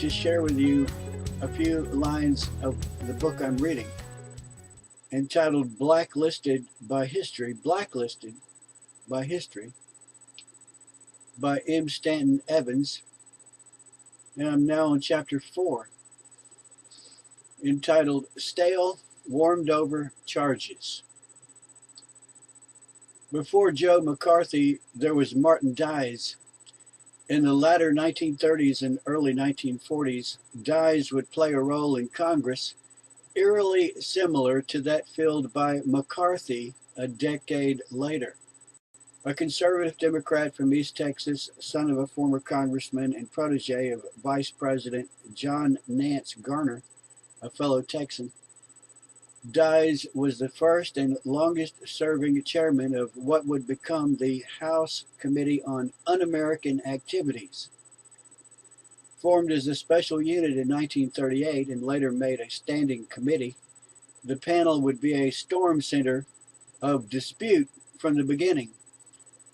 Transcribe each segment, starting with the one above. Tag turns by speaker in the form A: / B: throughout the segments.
A: to share with you a few lines of the book I'm reading, entitled Blacklisted by History by M. Stanton Evans, and I'm now on chapter 4, entitled Stale, Warmed Over Charges. Before Joe McCarthy, there was Martin Dies. In the latter 1930s and early 1940s, Dies would play a role in Congress eerily similar to that filled by McCarthy a decade later. A conservative Democrat from East Texas, son of a former congressman and protege of Vice President John Nance Garner, a fellow Texan, Dies was the first and longest-serving chairman of what would become the House Committee on Un-American Activities. Formed as a special unit in 1938 and later made a standing committee, the panel would be a storm center of dispute from the beginning,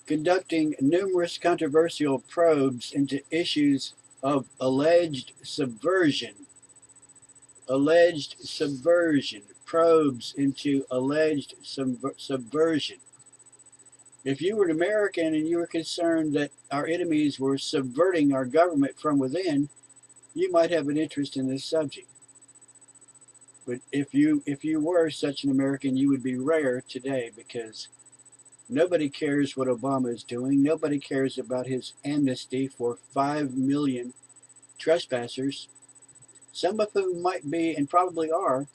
A: conducting numerous controversial probes into issues of alleged subversion, probes into alleged subversion. If you were an American and you were concerned that our enemies were subverting our government from within, you might have an interest in this subject. But if you were such an American, you would be rare today, because nobody cares what Obama is doing. Nobody cares about his amnesty for 5 million trespassers. Some of whom might be, and probably are,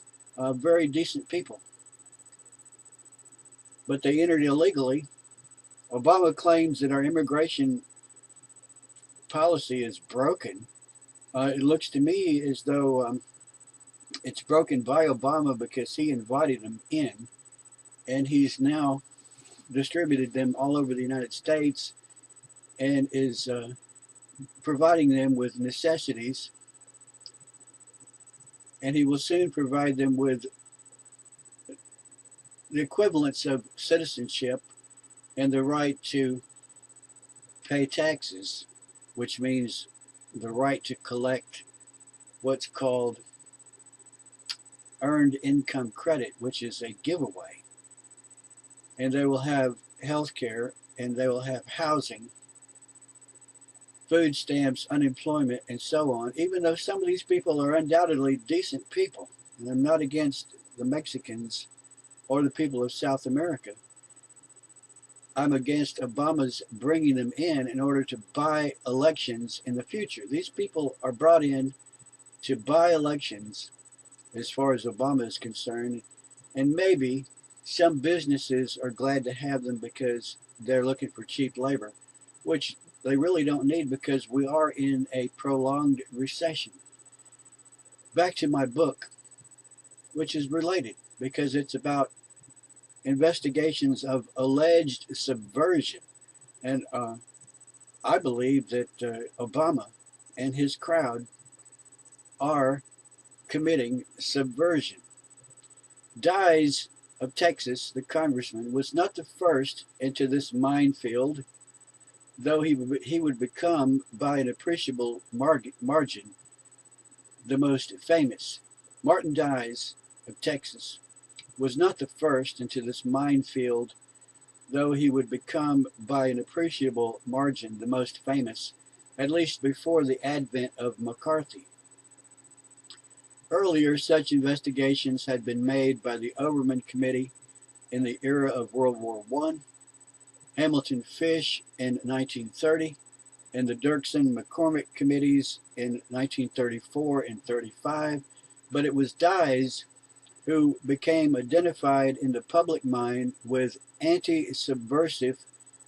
A: very decent people. But they entered illegally. Obama claims that our immigration policy is broken. It looks to me as though it's broken by Obama because he invited them in, and he's now distributed them all over the United States and is providing them with necessities, and he will soon provide them with the equivalence of citizenship and the right to pay taxes, which means the right to collect what's called earned income credit, which is a giveaway. And they will have health care, and they will have housing, food stamps, unemployment, and so on, even though some of these people are undoubtedly decent people. And I'm not against the Mexicans or the people of South America. I'm against Obama's bringing them in order to buy elections in the future. These people are brought in to buy elections as far as Obama is concerned, and maybe some businesses are glad to have them because they're looking for cheap labor, which they really don't need because we are in a prolonged recession. Back to my book, which is related because it's about investigations of alleged subversion. And I believe that Obama and his crowd are committing subversion. Dies of Texas, the congressman, was not the first into this minefield, though he would become, by an appreciable margin, the most famous. Martin Dies of Texas was not the first into this minefield, though he would become, by an appreciable margin, the most famous, at least before the advent of McCarthy. Earlier, such investigations had been made by the Overman Committee in the era of World War I, Hamilton Fish in 1930, and the Dirksen-McCormick committees in 1934 and 35, but it was Dies who became identified in the public mind with anti-subversive,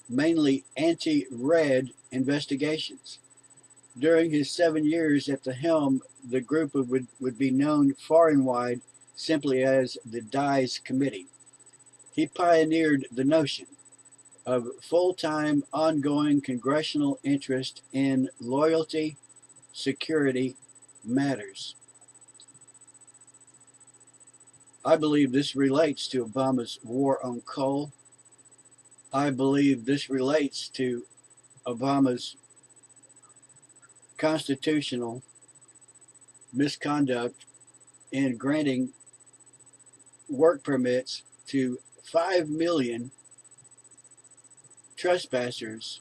A: mainly anti-red investigations. During his 7 years at the helm, the group would be known far and wide simply as the Dies Committee. He pioneered the notion of full-time, ongoing congressional interest in loyalty, security matters. I believe this relates to Obama's war on coal. I believe this relates to Obama's constitutional misconduct in granting work permits to 5 million trespassers.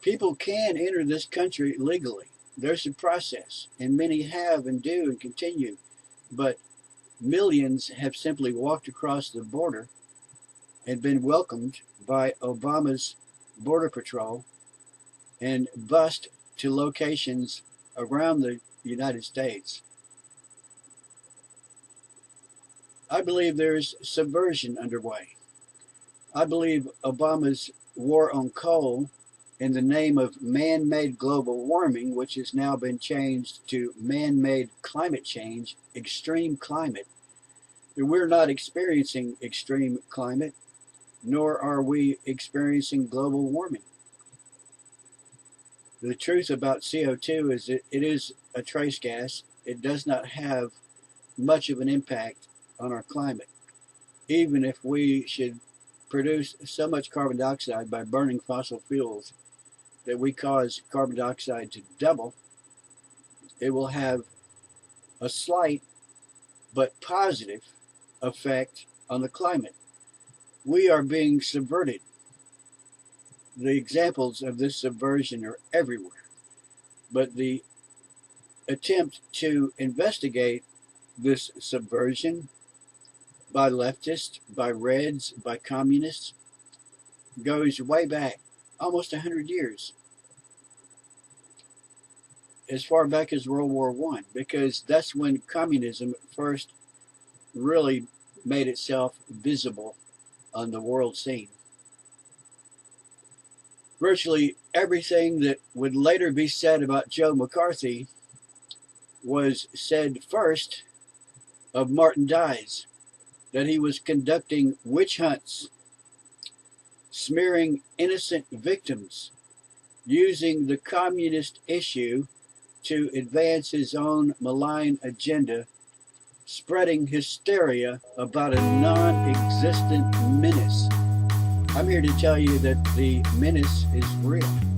A: People can enter this country legally. There's a process, and many have and do and continue, but millions have simply walked across the border and been welcomed by Obama's Border Patrol and bused to locations around the United States. I believe there's subversion underway. I believe Obama's war on coal in the name of man-made global warming, which has now been changed to man-made climate change, extreme climate. We're not experiencing extreme climate, nor are we experiencing global warming. The truth about CO2 is that it is a trace gas. It does not have much of an impact on our climate. Even if we should produce so much carbon dioxide by burning fossil fuels that we cause carbon dioxide to double, it will have a slight but positive effect on the climate. We are being subverted. The examples of this subversion are everywhere, but the attempt to investigate this subversion by leftists, by Reds, by communists goes way back, almost 100 years, as far back as World War I, because that's when communism first really made itself visible on the world scene. Virtually everything that would later be said about Joe McCarthy was said first of Martin Dies, that he was conducting witch hunts, smearing innocent victims, using the communist issue to advance his own malign agenda, spreading hysteria about a non-existent menace. I'm here to tell you that the menace is real.